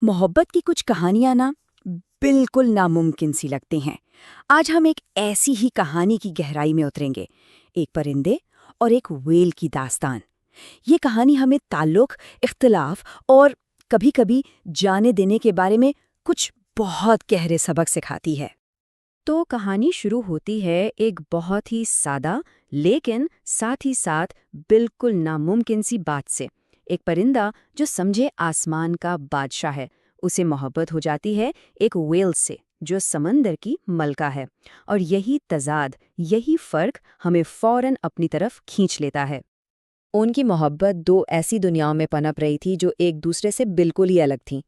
محبت کی کچھ کہانیاں نا بالکل ناممکن سی لگتی ہیں۔ آج ہم ایک ایسی ہی کہانی کی گہرائی میں اتریں گے، ایک پرندے اور ایک ویل کی داستان۔ یہ کہانی ہمیں تعلق، اختلاف اور کبھی کبھی جانے دینے کے بارے میں کچھ بہت گہرے سبق سکھاتی ہے۔ تو کہانی شروع ہوتی ہے ایک بہت ہی سادہ لیکن ساتھ ہی ساتھ بالکل ناممکن سی بات سے۔ ایک پرندہ جو سمجھے آسمان کا بادشاہ ہے، اسے محبت ہو جاتی ہے ایک ویل سے جو سمندر کی ملکہ ہے، اور یہی تضاد، یہی فرق ہمیں فوراً اپنی طرف کھینچ لیتا ہے۔ ان کی محبت دو ایسی دنیاؤں میں پنپ رہی تھی جو ایک دوسرے سے بالکل ہی الگ تھیں۔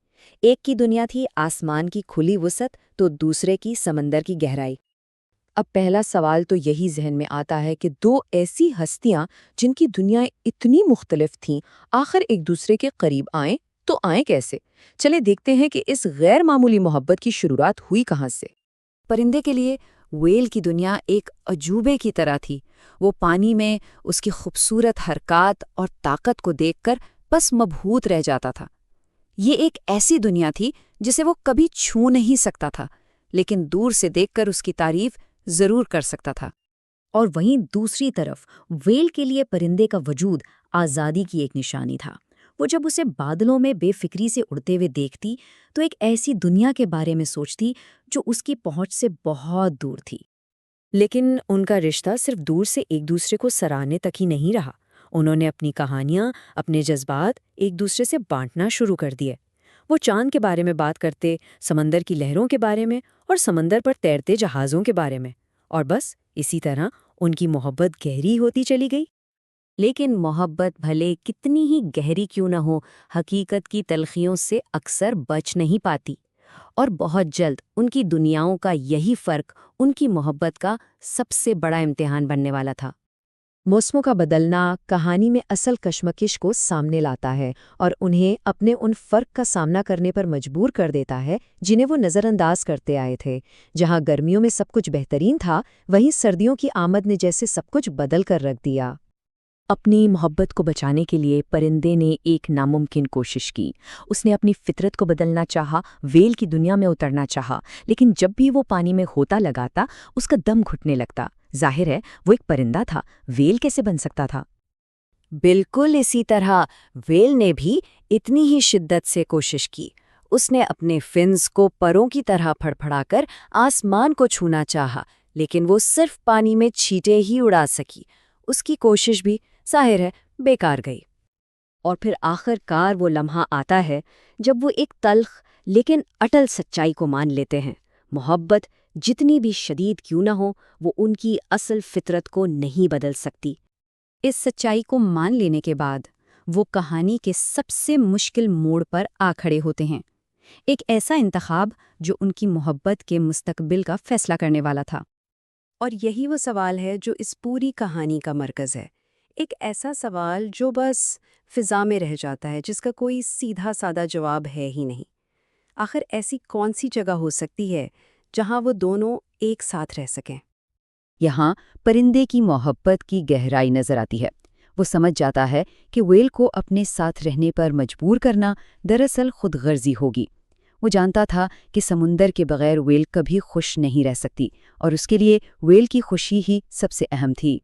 ایک کی دنیا تھی آسمان کی کھلی وسعت تو دوسرے کی سمندر کی گہرائی۔ اب پہلا سوال تو یہی ذہن میں آتا ہے کہ دو ایسی ہستیاں جن کی دنیایں اتنی مختلف تھیں، آخر ایک دوسرے کے قریب آئیں تو آئیں کیسے؟ چلے دیکھتے ہیں کہ اس غیر معمولی محبت کی شروعات ہوئی کہاں سے۔ پرندے کے لیے ویل کی دنیا ایک عجوبے کی طرح تھی۔ وہ پانی میں اس کی خوبصورت حرکات اور طاقت کو دیکھ کر بس مبہوت رہ جاتا تھا۔ یہ ایک ایسی دنیا تھی جسے وہ کبھی چھو نہیں سکتا تھا، لیکن دور سے دیکھ کر اس کی تعریف ضرور کر سکتا تھا۔ اور وہیں دوسری طرف ویل کے لیے پرندے کا وجود آزادی کی ایک نشانی تھا۔ وہ جب اسے بادلوں میں بے فکری سے اڑتے ہوئے دیکھتی تو ایک ایسی دنیا کے بارے میں سوچتی جو اس کی پہنچ سے بہت دور تھی۔ لیکن ان کا رشتہ صرف دور سے ایک دوسرے کو سراہنے تک ہی نہیں رہا۔ انہوں نے اپنی کہانیاں، اپنے جذبات ایک دوسرے سے بانٹنا شروع کر دیے۔ وہ چاند کے بارے میں بات کرتے، سمندر کی لہروں کے بارے میں اور سمندر پر تیرتے جہازوں کے بارے میں، اور بس اسی طرح ان کی محبت گہری ہوتی چلی گئی۔ لیکن محبت بھلے کتنی ہی گہری کیوں نہ ہو، حقیقت کی تلخیوں سے اکثر بچ نہیں پاتی، اور بہت جلد ان کی دنیاؤں کا یہی فرق ان کی محبت کا سب سے بڑا امتحان بننے والا تھا۔ موسموں کا بدلنا کہانی میں اصل کشمکش کو سامنے لاتا ہے اور انہیں اپنے ان فرق کا سامنا کرنے پر مجبور کر دیتا ہے جنہیں وہ نظر انداز کرتے آئے تھے۔ جہاں گرمیوں میں سب کچھ بہترین تھا، وہیں سردیوں کی آمد نے جیسے سب کچھ بدل کر رکھ دیا۔ اپنی محبت کو بچانے کے لیے پرندے نے ایک ناممکن کوشش کی۔ اس نے اپنی فطرت کو بدلنا چاہا، ویل کی دنیا میں اترنا چاہا، لیکن جب بھی وہ پانی میں غوطہ لگاتا اس کا دم گھٹنے لگتا۔ ظاہر ہے وہ ایک پرندہ تھا، ویل کیسے بن سکتا تھا؟ بالکل اسی طرح ویل نے بھی اتنی ہی شدت سے کوشش کی۔ اس نے اپنے فنز کو پروں کی طرح پھڑپھڑا کر آسمان کو چھونا چاہا، لیکن وہ صرف پانی میں چھینٹے ہی اڑا سکی۔ اس کی کوشش بھی ظاہر ہے بیکار گئی۔ اور پھر آخر کار وہ لمحہ آتا ہے جب وہ ایک تلخ لیکن اٹل سچائی کو مان لیتے ہیں۔ محبت جتنی بھی شدید کیوں نہ ہو، وہ ان کی اصل فطرت کو نہیں بدل سکتی۔ اس سچائی کو مان لینے کے بعد وہ کہانی کے سب سے مشکل موڑ پر آ کھڑے ہوتے ہیں، ایک ایسا انتخاب جو ان کی محبت کے مستقبل کا فیصلہ کرنے والا تھا۔ اور یہی وہ سوال ہے جو اس پوری کہانی کا مرکز ہے، ایک ایسا سوال جو بس فضا میں رہ جاتا ہے، جس کا کوئی سیدھا سادہ جواب ہے ہی نہیں۔ آخر ایسی کون سی جگہ ہو سکتی ہے جہاں وہ دونوں ایک ساتھ رہ سکیں؟ یہاں پرندے کی محبت کی گہرائی نظر آتی ہے۔ وہ سمجھ جاتا ہے کہ ویل کو اپنے ساتھ رہنے پر مجبور کرنا دراصل خود غرضی ہوگی۔ وہ جانتا تھا کہ سمندر کے بغیر ویل کبھی خوش نہیں رہ سکتی، اور اس کے لیے ویل کی خوشی ہی سب سے اہم تھی۔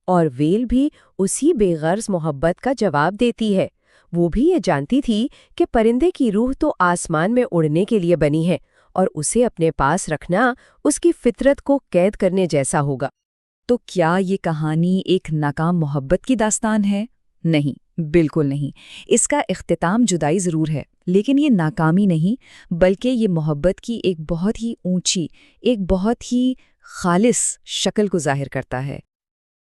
اور ویل بھی اسی بے غرض محبت کا جواب دیتی ہے۔ وہ بھی یہ جانتی تھی کہ پرندے کی روح تو آسمان میں اڑنے کے لیے بنی ہے، اور اسے اپنے پاس رکھنا اس کی فطرت کو قید کرنے جیسا ہوگا۔ تو کیا یہ کہانی ایک ناکام محبت کی داستان ہے؟ نہیں، بالکل نہیں۔ اس کا اختتام جدائی ضرور ہے، لیکن یہ ناکامی نہیں، بلکہ یہ محبت کی ایک بہت ہی اونچی، ایک بہت ہی خالص شکل کو ظاہر کرتا ہے۔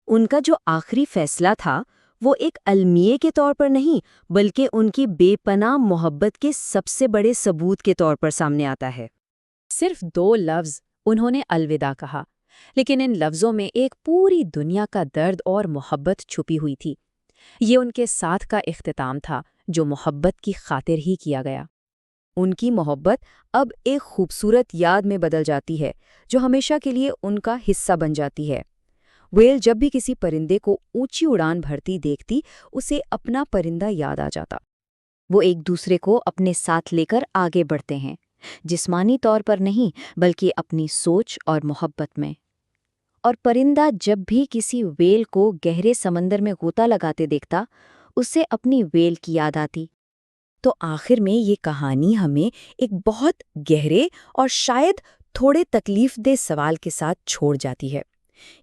ان کا جو آخری فیصلہ تھا وہ ایک المیے کے طور پر نہیں، بلکہ ان کی بے پناہ محبت کے سب سے بڑے ثبوت کے طور پر سامنے آتا ہے۔ صرف 2 لفظ انہوں نے الوداع کہا، لیکن ان لفظوں میں ایک پوری دنیا کا درد اور محبت چھپی ہوئی تھی۔ یہ ان کے ساتھ کا اختتام تھا جو محبت کی خاطر ہی کیا گیا۔ ان کی محبت اب ایک خوبصورت یاد میں بدل جاتی ہے جو ہمیشہ کے لیے ان کا حصہ بن جاتی ہے۔ ویل جب بھی کسی پرندے کو اونچی اڑان بھرتی دیکھتی، اسے اپنا پرندہ یاد آ جاتا۔ وہ ایک دوسرے کو اپنے ساتھ لے کر آگے بڑھتے ہیں، جسمانی طور پر نہیں بلکہ اپنی سوچ اور محبت میں۔ اور پرندہ جب بھی کسی ویل کو گہرے سمندر میں غوطہ لگاتے دیکھتا، اسے اپنی ویل کی یاد آتی۔ تو آخر میں یہ کہانی ہمیں ایک بہت گہرے اور شاید تھوڑے تکلیف دہ سوال کے ساتھ چھوڑ جاتی ہے۔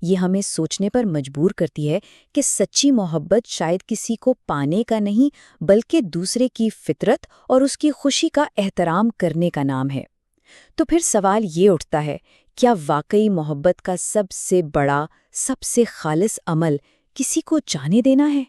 یہ ہمیں سوچنے پر مجبور کرتی ہے کہ سچی محبت شاید کسی کو پانے کا نہیں بلکہ دوسرے کی فطرت اور اس کی خوشی کا احترام کرنے کا نام ہے۔ تو پھر سوال یہ اٹھتا ہے، کیا واقعی محبت کا سب سے بڑا، سب سے خالص عمل کسی کو جانے دینا ہے؟